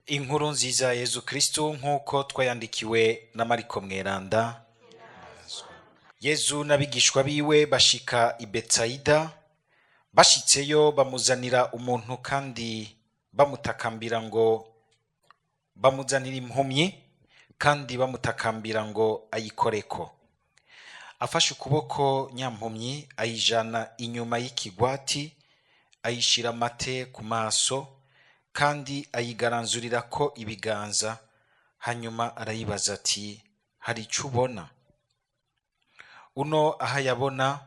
Inkuru nziza ya Yezu Kristo nk'uko twayandikiwe na Mariko Mweranda. Yezu n'abigishwa biwe bashika i Betsayida, bashitseyo bamuzanira umuntu kandi bamutakambira ngo bamuzanira impumyi kandi bamutakambira ngo ayikoreko. Afashe ukuboko nyampumyi ayijana inyuma y'ikigwati, ayishira amate ku maso kandi ayigaranzurira ko ibiganza, hanyuma arayibaza ati hari icyo ubona? Uno aha yabona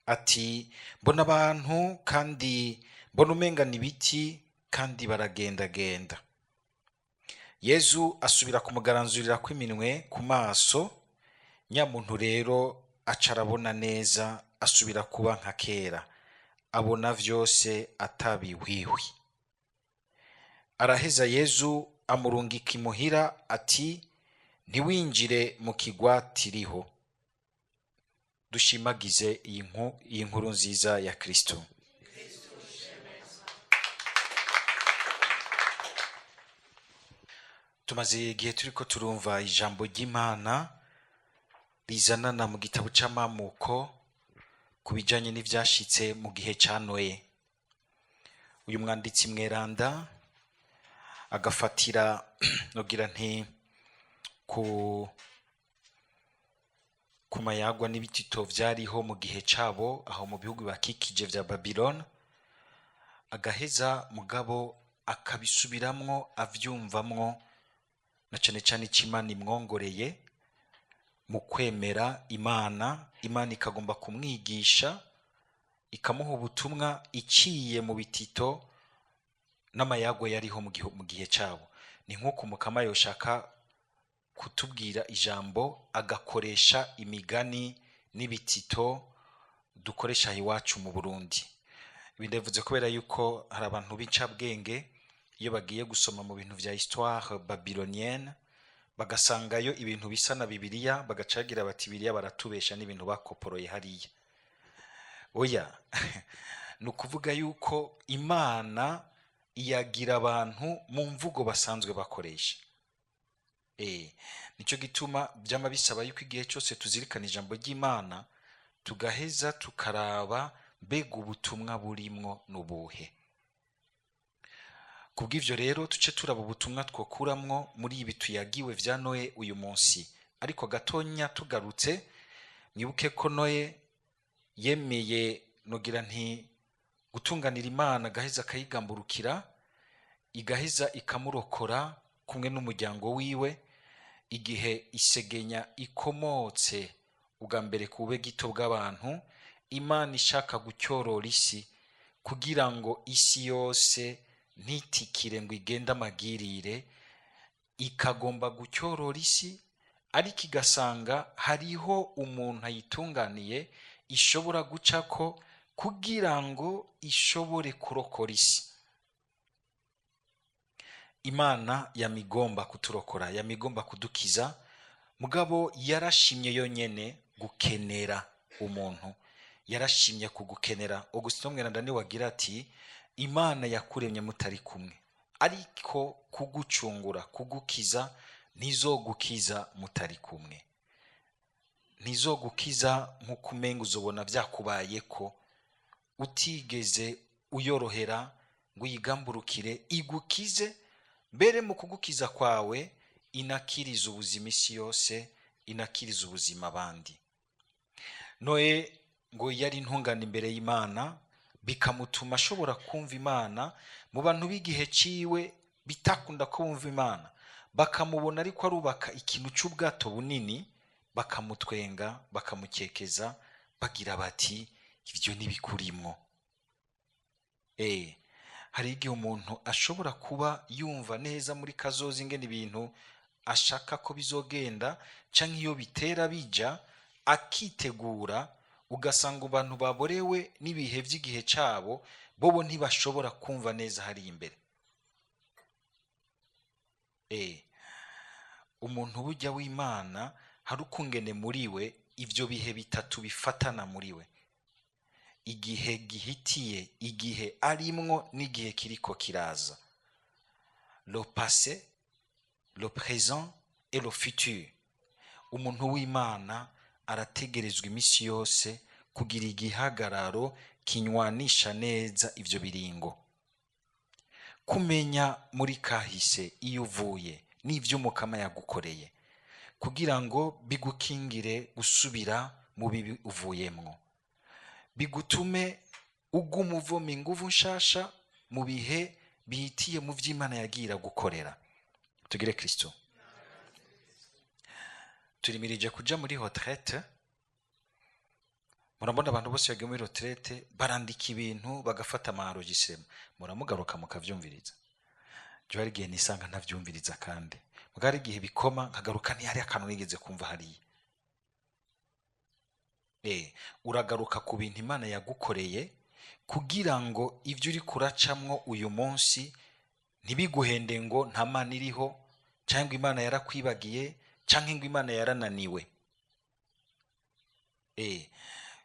ati mbona abantu kandi mbona umengana ibiti kandi baragendagenda. Yezu asubira kumugaranzurira ko iminwe ku maso, nyamuntu rero acarabona neza, asubira kuba nka kera, abona vyose atabihwihwi. Araheza Yezu amurungika imuhira ati ntiwinjire mu kigwatiriho. Dushimagize iyi nkuru nziza ya Kristo. Tumaze igihe turiko turumva ijambo ry'Imana rizanana mu gitabo c'Amamuko ku bijanye n'ivyashitse mu gihe ca Noe. Uyu mwanditsi Mweranda agafatira nogira nti ku mayagwa n'ibitito vyariho mu gihe cabo aho mu bihugu bakikije vya Babylon, agaheza mugabo akabisubiramwo avyumvamwo na cane cane c'Imana imwongoreye mu kwemera Imana. Imana ikagomba kumwigisha, ikamuha ubutumwa iciye mu bitito n'amayagwa yariho mu gihe cabo. Ni nk'uko Mukama yoshaka kutubwira ijambo agakoresha imigani n'ibitito dukoresha iwacu mu Burundi. Ibi ndavuze kubera yuko hari abantu b'incabwenge iyo bagiye gusoma mu bintu vya histoire babylonienne bagasangayo ibintu bisa na Bibiliya, bagacagira bati Bibiliya baratubesha n'ibintu bakoporoye hariya. Oya, ni ukuvuga yuko Imana iyagira abantu mu mvugo basanzwe bakoresha. Nico gituma byama bisaba yuko igihe cyose tuzirikana ijambo ry'Imana tugaheza tukaraba mbega ubutumwa burimwo nubuhe. Kubw'ivyo rero tuce turaba ubutumwa twokuramwo muri ibi tuyagiwe vya Noe uyu munsi. Ariko gatonya tugarutse, mwibuke ko Noe yemeye nogira nti gutunganira Imana, gaheza akayigamburukira, igaheza ikamurokora kumwe n'umuryango wiwe igihe isegenya ikomotse ubwa mbere ku bube gito bw'abantu. Imana ishaka gucyorora isi kugira ngo isi yose ntitikire ngo igenda amagirire, ikagomba gucyorora isi, ariko igasanga hariho umuntu ayitunganiye ishobora gucako kugira ngo ishobore kurokora isi. Imana yamigomba kuturokora, yamigomba kudukiza, mugabo yarashimye yonyene gukenera umuntu, yarashimye kugukenera. Augustin Mweranda ni wagira ati Imana yakuremye mutari kumwe, ariko kugucungura kugukiza ntizogukiza mutari kumwe, ntizogukiza nk'ukumenga uzobona vyakubayeko utigeze uyorohera ngo uyigamburukire igukize, mbere mu kugukiza kwawe inakiriza ubuzima isi yose, inakiriza ubuzima abandi. Noe ngo yari intungane imbere y'Imana, bikamutuma ashobora kumva Imana. Mu bantu b'igihe ciwe bitakunda ko bumva Imana, bakamubona ariko arubaka ikintu c'ubwato bunini, bakamutwenga, bakamukekeza, bagira bati ivyo ntibikurimwo. Hari igihe umuntu ashobora kuba yumva neza muri kazoza ingene ibintu ashaka ko bizogenda, canke iyo bitera bija akitegura, ugasanga abantu baborewe n'ibihe vy'igihe cabo, bobo ntibashobora kumva neza hari imbere. Umuntu burya w'Imana hari ukungene muri we ivyo bihe bitatu bifatana muri we. igihe gihitiye, igihe arimwo n'igihe kiriko kiraza. le passé, le présent et le futur. Umuntu w'Imana arategerezwa iminsi yose kugira igihagararo kinywanisha neza ivyo biringo. Kumenya muri kahise iyo uvuye n'ivyo Umukama yagukoreye kugira ngo bigukingire gusubira mu bibi uvuyemwo, bigutume uguma uvoma inguvu nshasha mu bihe bihitiye mu vy'Imana yagira gukorera. Tugire Kristo. Turimirije kuja muri retraite. Murabona abantu bose bagiye muri retraite barandika ibintu bagafata amaenregistrement, muramugaruka mukavyumviriza. Je hari igihe nisanga ntavyumviriza kandi mugari igihe bikoma nkagaruka ni hari akantu nigeze kumva hariya. Uragaruka ku bintu Imana yagukoreye kugira ngo ivyo uri kuracamwo uyu munsi ntibiguhende ngo nta Mana iriho, cyangwa Imana yarakwibagiye, cyangwa ngo Imana yarananiwe.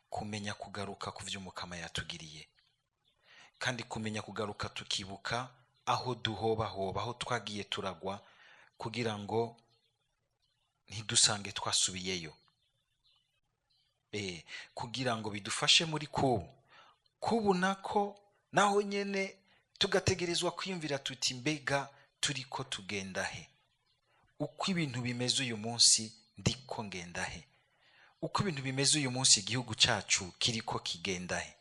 Kumenya kugaruka ku vyo Umukama yatugiriye, kandi kumenya kugaruka tukibuka aho duhobahoba, aho twagiye turagwa, kugira ngo ntidusange twasubiyeyo. Kugira ngo bidufashe muri kubu nako naho nyene tugategerezwa kwiyumvira tuti mbega turiko tugenda he? Uko ibintu bimeze uyu munsi ndiko ngenda he? Uko ibintu bimeze uyu munsi igihugu cyacu kiriko kigenda he?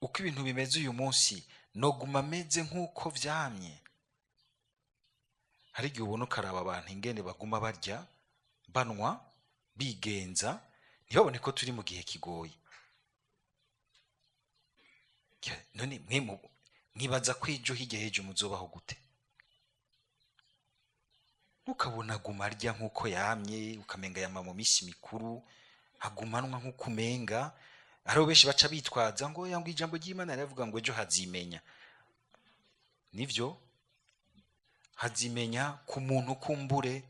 Uko ibintu bimeze uyu munsi noguma meze nk'uko vyamye? Hari igihe ubona ukaraba abantu ingene baguma barya, banwa, bigenza, ntibabone ko turi mu gihe kigoye. None mwibaza ko ejo hirya hejo muzobaho gute? Ukabona aguma arya nk'uko yamye, ukamenga yama mu misi mikuru, agumanwa nk'uko umenga. Hariho benshi baca bitwaza ngo yangu ijambo ry'Imana riravuga ngo ejo hazimenya. Nivyo hazimenya ku muntu kumbure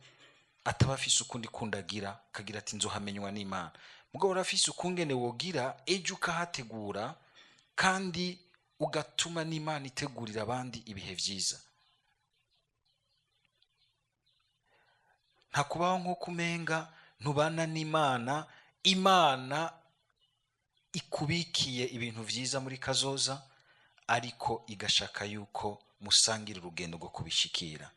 ataba afise ukundi kundagira, kagira ati nzohamenywa n'Imana. Mugabo urafise ukungene wogira ejo ukahategura, kandi ugatuma n'Imana itegurira abandi ibihe vyiza. Nta kubaho nk'uko umenga ntubana n'Imana, Imana ikubikiye ibintu vyiza muri kazoza, ariko igashaka yuko musangira urugendo rwo kubishikira.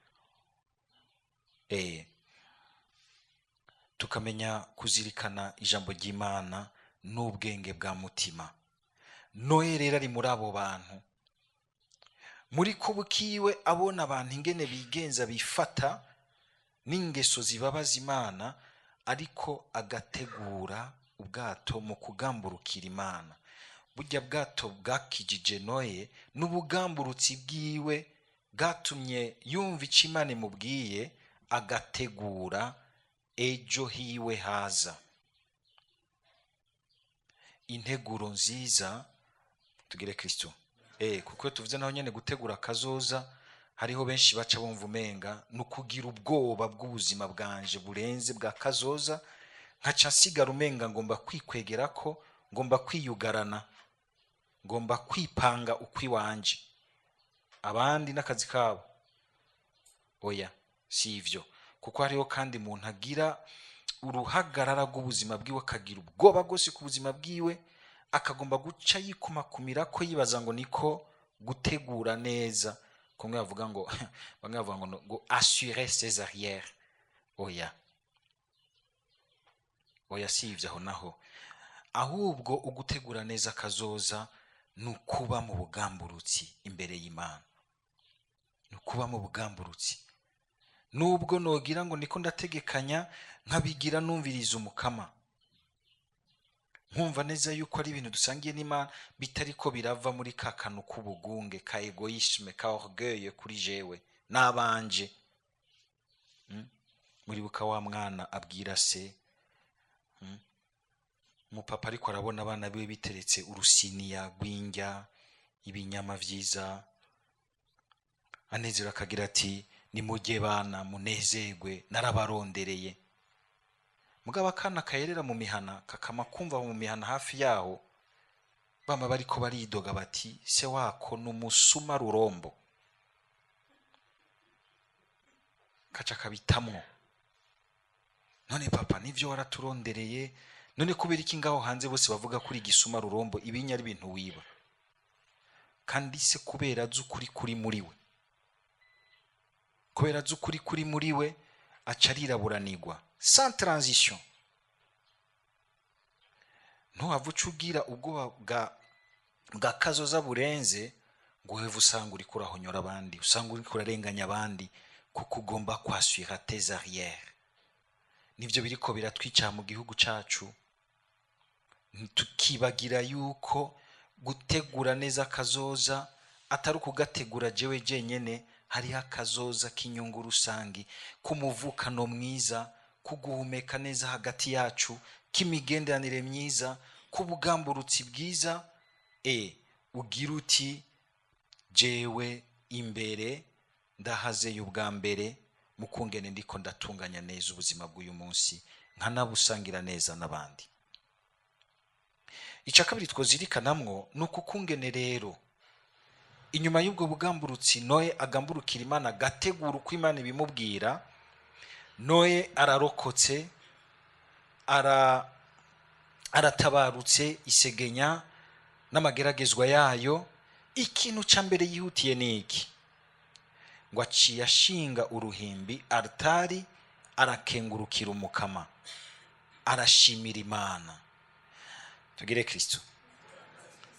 Tukamenya kuzirikana ijambo ry'Imana n'ubwenge bwa mutima. Noe rero ari muri abo bantu, muri kubukiwe abona abantu ingene bigenza bifata n'ingeso zibabaza Imana, ariko agategura ubwato mu kugamburukira Imana. Burya bwato bwakijije Noe n'ubugamburutsi bwiwe bwatumye yumva ico Imana imubwiye, agategura ejo hiwe haza. Integuro nziza. Tugire Kristo. Kuko tuvuze naho nyene gutegura kazoza, hariho benshi baca bumva umenga nukugira ubwoba bw'ubuzima bwanje burenze bwa kazoza, nkaca nsigara umenga ngomba kwikwegera ko, ngomba kwiyugarana, ngomba kwipanga ukwi wanje, abandi n'akazi kabo. Oya, si ivyo. Kuko hariho kandi umuntu agira uruhagarara rw'ubuzima bwiwe, akagira ubwoba bwose ku buzima bwiwe, akagomba guca yikumakumira ko yibaza ngo niko gutegura neza. Kumwe bavuga ngo bamwe bavuga ngo assurer ses arrières. Oya si ivyo aho naho. Ahubwo ugutegura neza kazoza nukuba mu bugamburutsi imbere y'Imana. Nukuba mu bugamburutsi. Nubwo nogira ngo niko ndategekanya, nkabigira numviriza Umukama, nkumva neza yuko ari ibintu dusangiye n'Imana, bitariko birava muri kakanu k'ubugunge, ka egoisme, ka orgueil kuri jewe n'abanje. Muribuka wa mwana abwira se, umupapa ariko arabona abana biwe biteretse urusiniya rw'indya, ibinyama vyiza, anezera akagira ati nimujye bana munezerwe, narabarondereye. Mugabo akana kayerera mu mihana, kakama kumva mu mihana hafi yaho, bama bariko baridoga bati se wako n'umusuma rurombo, kaca kabitamwo. None papa nivyo waraturondereye, none kubera iki ngaho hanze bose bavuga kuri gisuma rurombo ibinya ari ibintu wiba? Kandi se kubera azi ukuri kuri muri we, kubera azi ukuri kuri muri we aca ariraburanirwa sans transition. Ntuhava uca ugira ubwoba bwa kazoza burenze ngo uheve usanga uri kurahonyora abandi, usanga uri kurarenganya abandi, kuko ugomba kwasura tes arrières. Nivyo biriko biratwica mu gihugu cacu, tukibagira yuko gutegura neza kazoza atari ukugategura jewe jenyene, hariho akazoza k'inyungu rusangi, k'umuvukano mwiza, kuguhumeka neza hagati yacu, k'imigenderanire myiza, k'ubugamburutsi bwiza. Ugira uti jewe imbere ndahazeye ubwa mbere mu kungene ndiko ndatunganya neza ubuzima bw'uyu munsi, nkanabusangira neza n'abandi. Ica kabiri twozirikanamwo nuko kungene rero inyuma y'ubwo bugamburutsi Noe agamburukira Imana, gategura uko Imana ibimubwira. Noe ararokotse, aratabarutse isegenya n'amageragezwa yayo. Ikintu ca mbere yihutiye ni iki? Ngo aciye ashinga uruhimbi, altari, arakengurukira umukama, arashimira Imana. Tugire Kristo.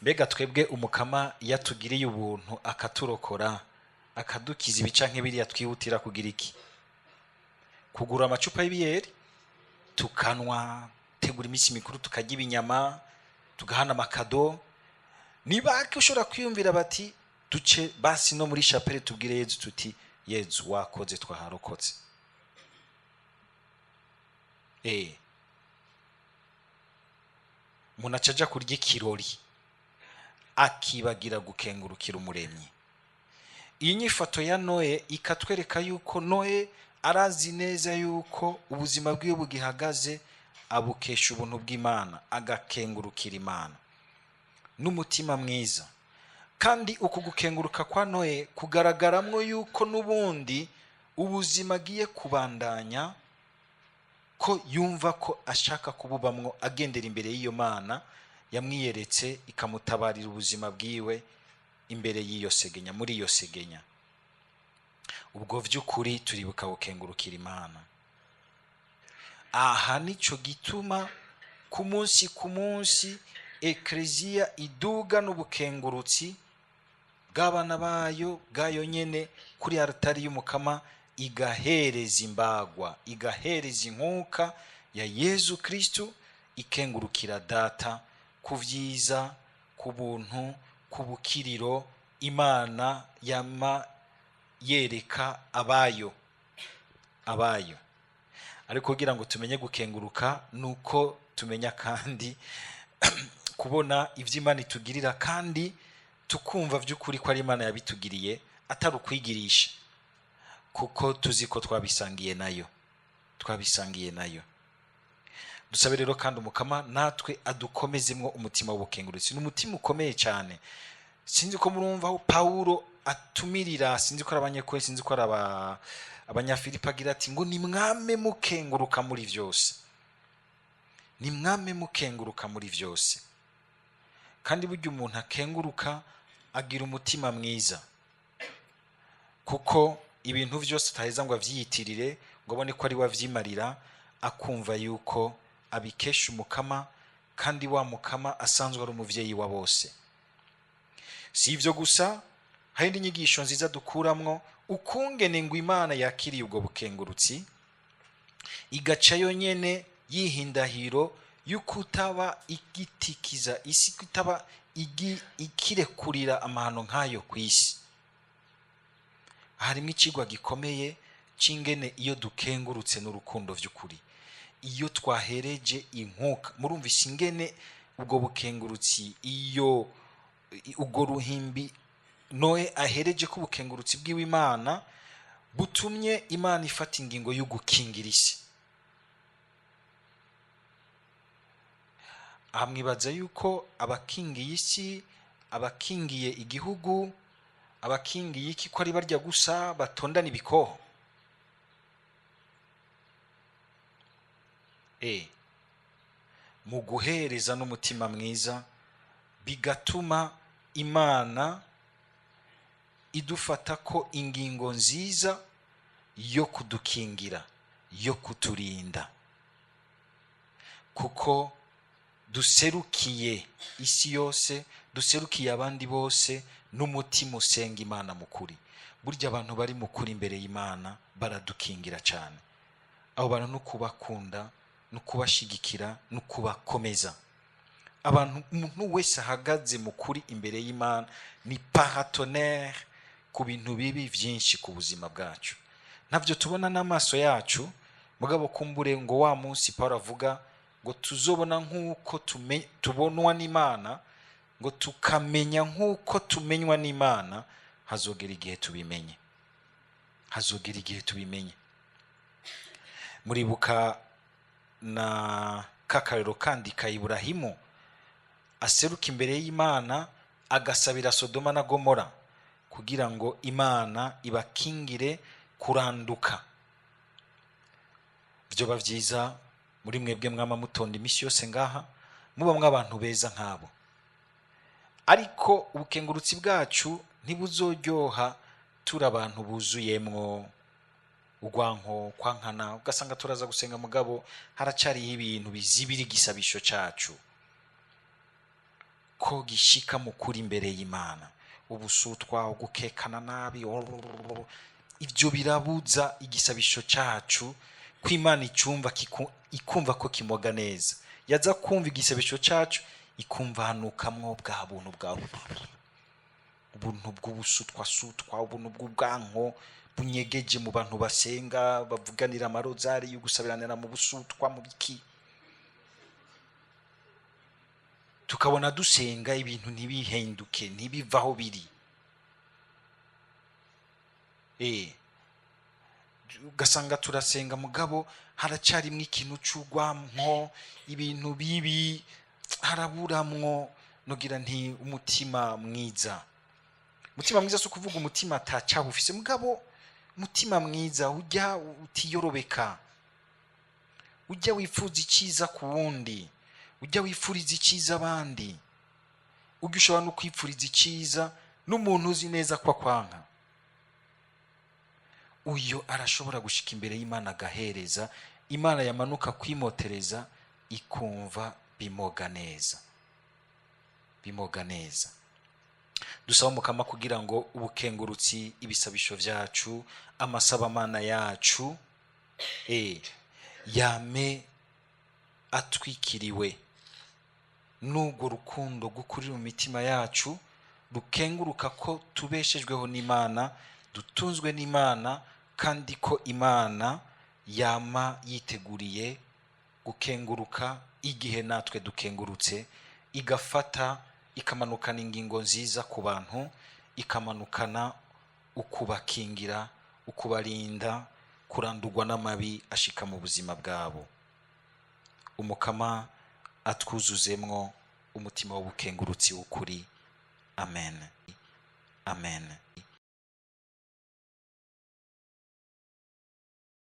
Mbega twebwe umukama yatugiriye ubuntu akaturokora, akadukiza ibica nk'ibiriya, twihutira kugira iki? Kugura amacupa y'ibiyeri tukanwa, tegura iminsi mikuru tukarya ibinyama, tugahana amakado. Niba ushobora kwiyumvira bati duce basi no muri chapelle tubwire Yezu tuti Yezu wakoze twaharokotse. Umuntu acaja kurya ikirori akibagira gukengurukira umuremyi. Iyi nyifato ya Noe ikatwereka yuko Noe arazi neza yuko ubuzima bwiwe bugihagaze abukesha ubuntu bw'Imana, agakengurukira Imana n'umutima mwiza. Kandi uku gukenguruka kwa Noe kugaragaramwo yuko n'ubundi ubuzima agiye kubandanya, ko yumva ko ashaka kububamwo agendera imbere y'iyo Mana yamwiyeretse ikamutabarira ubuzima bwiwe imbere y'iyo segenya, muri iyo segenya. Ubwo vy'ukuri turibuka gukengurukira Imana. Aha nico gituma ku munsi Eklezia iduga n'ubukengurutsi bw'abana bayo bwayo nyene kuri altari y'umukama, igahereza imbagwa, igahereza inkuka ya Yezu Kristo, ikengurukira Data ku vyiza, ku buntu, ku bukiriro Imana yama yereka abayo. Ariko kugira ngo tumenye gukenguruka nuko tumenya kandi kubona ivyo Imana itugirira, kandi tukumva vy'ukuri ko ari Imana yabitugiriye atari ukwigirisha, kuko tuzi ko twabisangiye nayo. Dusabe rero kandi umukama natwe adukomezemwo umutima w'ubukengurutsi. N'umutima ukomeye cyane. Sinzi ko murumva aho Paulo atumirira, sinzi ko arabanyekwe, sinzi ko abanyafilipi agira ati ngo nimwame mukenguruka muri vyose, nimwame mukenguruka muri vyose. Kandi burya umuntu akenguruka agira umutima mwiza, kuko ibintu vyose ataheza ngo avyiyitirire ngo abone ko ari wavyimarira, akumva yuko abikesha umukama, kandi wa mukama asanzwe ari umuvyeyi wa bose. Si ivyo gusa, hari indi nyigisho nziza dukuramwo ukungene ngo Imana yakiriye ubwo bukengurutsi, igaca yonyene yihindahiro y'ukutaba igitikiza isi, kutaba ikirekurira amahano nk'ayo ku isi. Harimo ikigwa gikomeye c'ingene iyo dukengurutse n'urukundo vy'ukuri, iyo twahereje inkuka, murumvise ingene ubwo bukengurutsi, iyo ubwo ruhimbi Noe ahereje ko ubukengurutsi bw'Imana butumye Imana ifata ingingo yo gukingira isi. mwibaza yuko abakingiye isi, abakingiye igihugu, abakingiye iki ko ari barya gusa batondana ibikoho? Mu guhereza n'umutima mwiza bigatuma Imana idufata ko ingingo nziza yo kudukingira, yo kuturinda, kuko duserukiye isi yose, duserukiye abandi bose n'umutima usenga Imana mukuri. Burya abantu bari mukuri imbere y'Imana baradukingira cyane. Abo bantu no kubakunda, no kubashigikira, no kubakomeza. Abantu, umuntu wese ahagaze mukuri imbere y'Imana ni paratonnerre ku bintu bibi byinshi ku buzima bwacu. Ntabyo tubona n'amaso yacu, mugabo kumbure ngo wa munsi Paulo avuga ngo tuzobona nk'uko tubonwa n'Imana, ngo tukamenya nk'uko tumenywa n'Imana, hazogera igihe tubimenye. Hazogera igihe tubimenye. Muribuka na kakarero kandi ka Iburahimu aseruka imbere y'Imana agasabira Sodoma na Gomora kugira ngo Imana ibakingire kuranduka. Byoba byiza muri mwebwe mwama mutonda imisi yose ngaha muba mw'abantu beza nk'abo, ariko ubukengurutsi bwacu ntibuzoryoha turi abantu buzuyemwo urwanko, kwankana, ugasanga turaza gusenga mugabo haracariho ibintu bizibira igisabisho cyacu ko gishika mukuri imbere y'Imana. Ubusutwa, ugukekana nabi, ibyo birabuza igisabisho cyacu ko Imana icumva ikumva ko kimoga neza. Yaza kumva igisabisho cyacu ikumva hanukamwo bwa buntu bwawe, ubuntu bw'ubusutwa, ubuntu bw'ubwanko bunyegeje mu bantu basenga bavuganira amarozari yo gusabiranira mu busutwa mu biki, tukabona dusenga ibintu ntibihenduke, ntibivaho biri. Ugasanga turasenga mugabo haracarimwo ikintu c'urwanko, ibintu bibi haraburamwo. Nogira nti umutima mwiza, umutima mwiza si ukuvuga umutima atacaho ufise, mugabo umutima mwiza ujya utiyorobeka, ujya wifuza icyiza ku wundi, ujya wifuriza icyiza abandi, ujya ushobora no kwifuriza icyiza n'umuntu uzi neza ko akwanka. Uyo arashobora gushika imbere y'Imana agahereza, Imana yamanuka kwimotereza ikumva bimoga neza, bimoga neza. Dusaba Mukama kugira ngo ubukengurutsi, ibisabisho byacu, amasabamana yacu yame atwikiriwe n'ubwo rukundo gukurira mu mitima yacu, rukenguruka ko tubeshejweho n'Imana, dutunzwe n'Imana, kandi ko Imana yama yiteguriye gukenguruka igihe natwe dukengurutse, igafata ikamanukana ingingo nziza ku bantu, ikamanukana ukubakingira, ukubarinda kurandurwa n'amabi ashika mu buzima bwabo. Umukama atwuzuzemwo umutima w'ubukengurutsi w'ukuri. Amen. Amen.